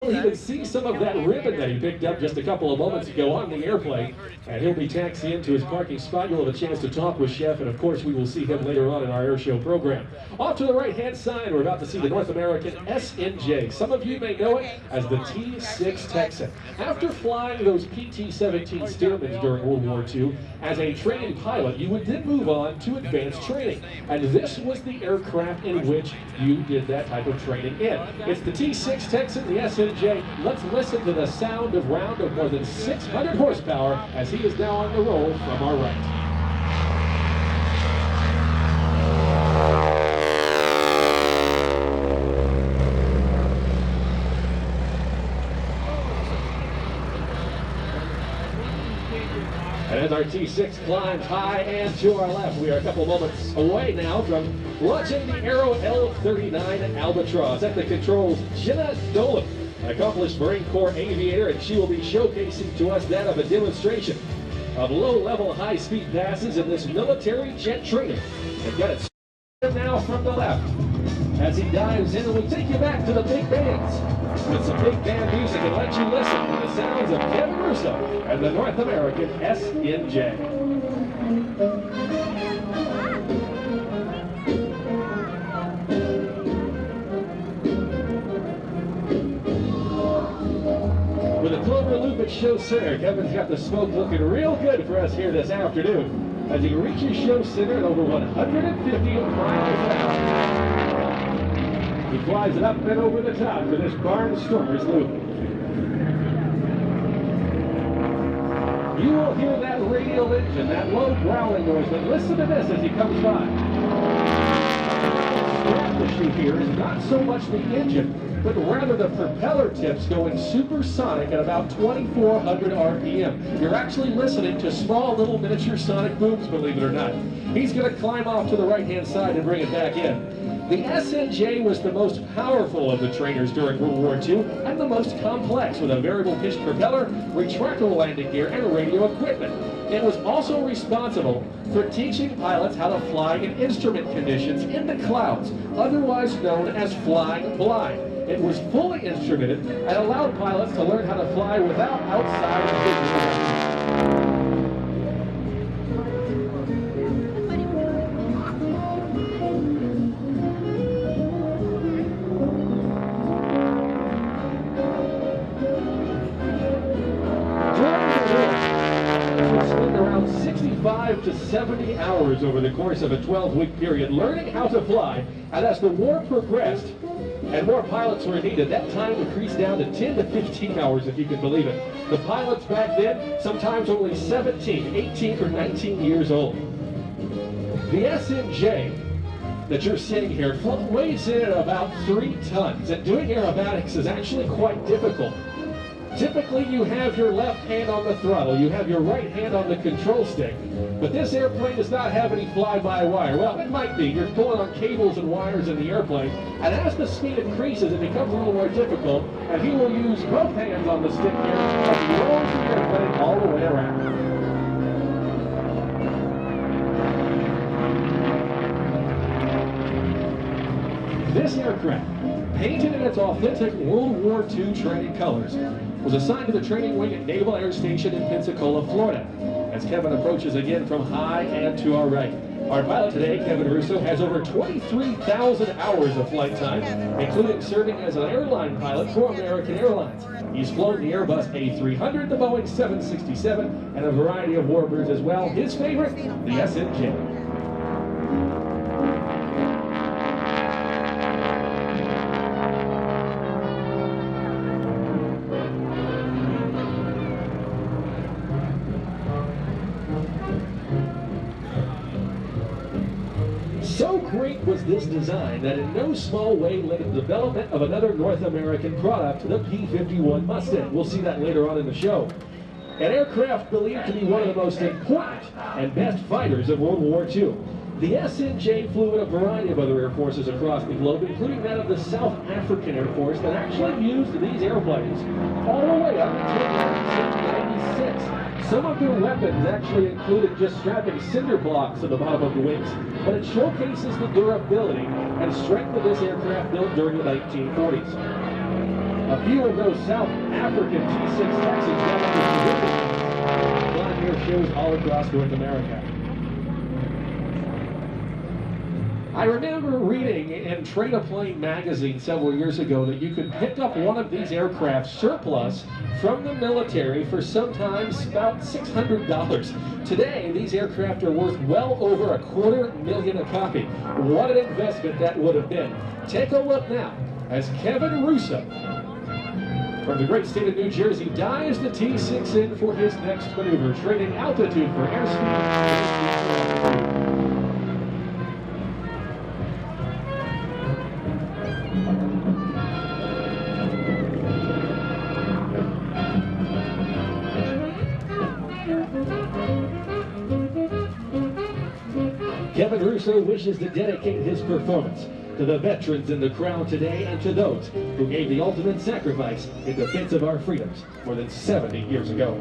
You'll even see some of that ribbon that he picked up just a couple of moments ago on the airplane, and he'll be taxiing into his parking spot. You'll have a chance to talk with Chef, and of course we will see him later on in our air show program. Off to the right-hand side, we're about to see the North American SNJ. Some of you may know it as the T-6 Texan. After flying those PT-17 Stearmans during World War II, as a training pilot, you would then move on to advanced training. And this was the aircraft in which you did that type of training in. It's the T-6 Texan, the SNJ. Let's listen to the sound of round of more than 600 horsepower as he is now on the roll from our right. And as our T-6 climbs high and to our left, we are a couple moments away now from launching the Aero L-39 Albatross. At the controls, Jenna Dolan, an accomplished Marine Corps aviator, and she will be showcasing to us that of a demonstration of low-level, high-speed passes in this military jet training. They've got it now from the left. As he dives in, and we take you back to the big bands with some big band music and let you listen to the sounds of Kevin Russo and the North American SNJ. With a clover loop at show center, Kevin's got the smoke looking real good for us here this afternoon as he reaches show center at over 150 miles an hour. He flies it up and over the top for this Barnstormers loop. You will hear that radial engine, that low growling noise, but listen to this as he comes by. The issue here is not so much the engine, but rather the propeller tips going supersonic at about 2,400 RPM. You're actually listening to small little miniature sonic booms, believe it or not. He's going to climb off to the right-hand side and bring it back in. The SNJ was the most powerful of the trainers during World War II and the most complex, with a variable pitch propeller, retractable landing gear, and radio equipment. It was also responsible for teaching pilots how to fly in instrument conditions in the clouds, otherwise known as flying blind. It was fully instrumented and allowed pilots to learn how to fly without outside visual. To 70 hours over the course of a 12-week period, learning how to fly, and as the war progressed and more pilots were needed, that time increased down to 10 to 15 hours, if you can believe it. The pilots back then, sometimes only 17, 18, or 19 years old. The SNJ that you're seeing here weighs in at about 3 tons, and doing aerobatics is actually quite difficult. Typically, you have your left hand on the throttle, you have your right hand on the control stick, but this airplane does not have any fly-by-wire. Well, it might be. You're pulling on cables and wires in the airplane, and as the speed increases, it becomes a little more difficult, and he will use both hands on the stick here as he rolls the airplane all the way around. This aircraft, painted in its authentic World War II training colors, was assigned to the training wing at Naval Air Station in Pensacola, Florida. As Kevin approaches again from high and to our right. Our pilot today, Kevin Russo, has over 23,000 hours of flight time, including serving as an airline pilot for American Airlines. He's flown the Airbus A300, the Boeing 767, and a variety of warbirds as well. His favorite, the SNJ. So great was this design that in no small way led to the development of another North American product, the P-51 Mustang. We'll see that later on in the show. An aircraft believed to be one of the most important and best fighters of World War II. The SNJ flew in a variety of other air forces across the globe, including that of the South African Air Force that actually used these airplanes all the way up until 1996. Some of their weapons actually included just strapping cinder blocks to the bottom of the wings, but it showcases the durability and strength of this aircraft built during the 1940s. A few of those South African T6 Texans down flying air shows all across North America. I remember reading in Train a Plane magazine several years ago that you could pick up one of these aircraft surplus from the military for sometimes about $600. Today, these aircraft are worth well over $250,000 a copy. What an investment that would have been. Take a look now as Kevin Russo from the great state of New Jersey dives the T6 in for his next maneuver, trading altitude for airspeed. Kevin Russo wishes to dedicate his performance to the veterans in the crowd today and to those who gave the ultimate sacrifice in defense of our freedoms more than 70 years ago.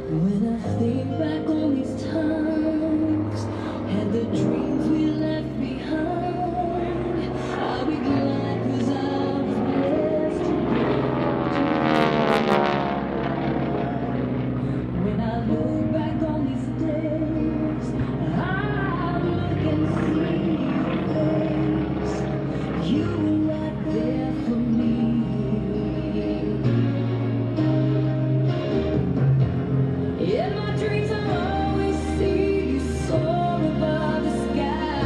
When I think back on these times and the dreams we left behind, I'll be glad 'cause I was blessed to be. When I look back on these days, I look and see your face. You were right there for me. In my dreams I always see you soar above the sky.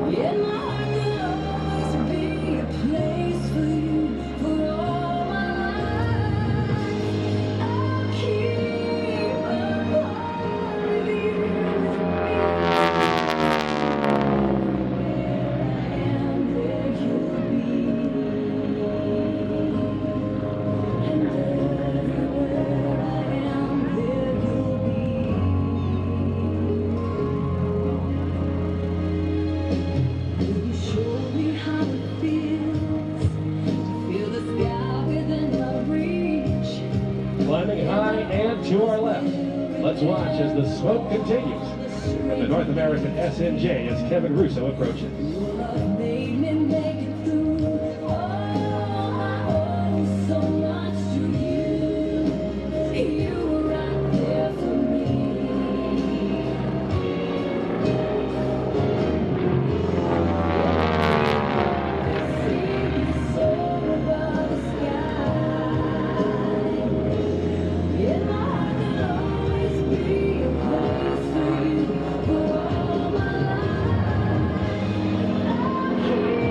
In my heart there'll always be a place for you for all my life. I'll keep a part of you with me. Everywhere I am, there you'll be. And everywhere I am, there you'll be. Will you show me how it feels to feel the sky within my reach? Climbing high and to our left. Let's watch as the smoke continues. And the North American SNJ as Kevin Russo approaches. Your love made me make it through. Oh, I owe so much to you. You were right there for me. See you soar above the sky. In my heart there'll always be a place for you for all my life. I'll keep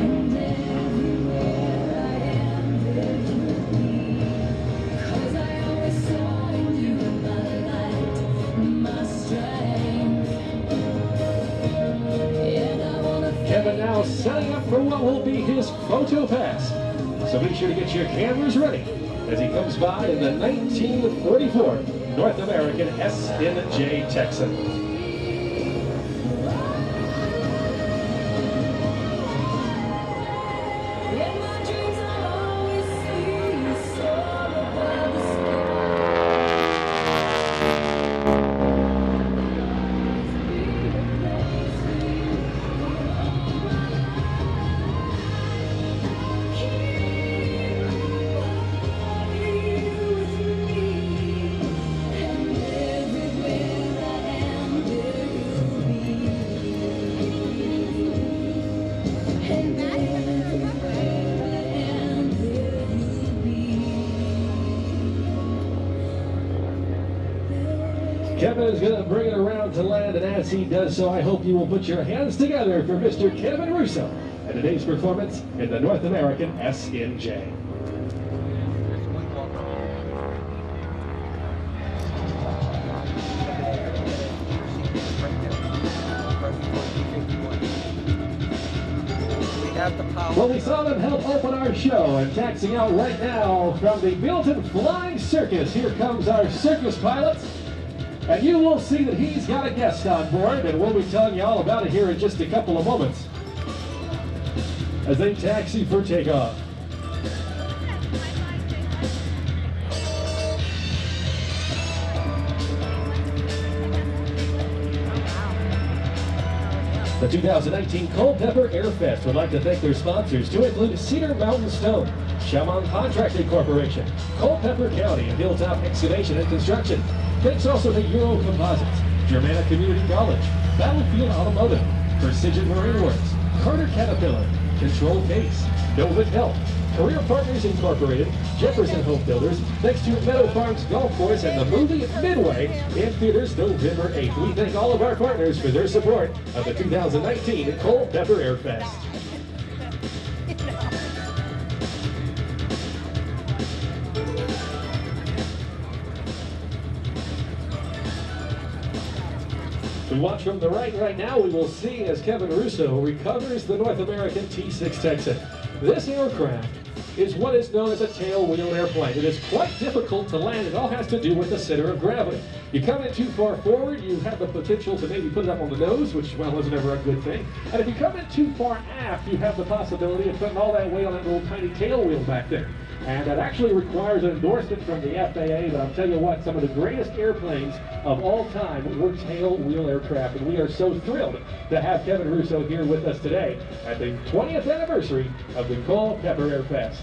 and everywhere I am, there you'll be. 'Cause I always saw in you my light, my strength. And I wanna Kevin now setting up for what will be his photo pass. So be sure to get your cameras ready as he comes by in the 1944 North American SNJ Texan. In my dreams I always see you soar above the Kevin is going to bring it around to land, and as he does so, I hope you will put your hands together for Mr. Kevin Russo and today's performance in the North American SNJ. Well, we saw them help open our show, and taxiing out right now from the Milton Flying Circus, here comes our circus pilot. And you will see that he's got a guest on board, and we'll be telling you all about it here in just a couple of moments as they taxi for takeoff. The 2019 Culpeper Air Fest would like to thank their sponsors, to include Cedar Mountain Stone, Shaman Contracting Corporation, Culpeper County and Hilltop Excavation and Construction. Thanks also to Euro Composites, Germana Community College, Battlefield Automotive, Precision Marine Works, Carter Caterpillar, Control Case, Novit Health, Career Partners Incorporated, Jefferson Home Builders, thanks to Meadow Farms Golf Course and the movie Midway in theaters November 8th. We thank all of our partners for their support of the 2019 Culpeper Air Fest. We watch from the right now, we will see as Kevin Russo recovers the North American T-6 Texan. This aircraft is what is known as a tail-wheel airplane. It is quite difficult to land. It all has to do with the center of gravity. You come in too far forward, you have the potential to maybe put it up on the nose, which, well, wasn't ever a good thing. And if you come in too far aft, you have the possibility of putting all that weight on that little tiny tail wheel back there. And that actually requires an endorsement from the FAA, but I'll tell you what, some of the greatest airplanes of all time were tail-wheel aircraft, and we are so thrilled to have Kevin Russo here with us today at the 20th anniversary of the Culpeper Air Fest.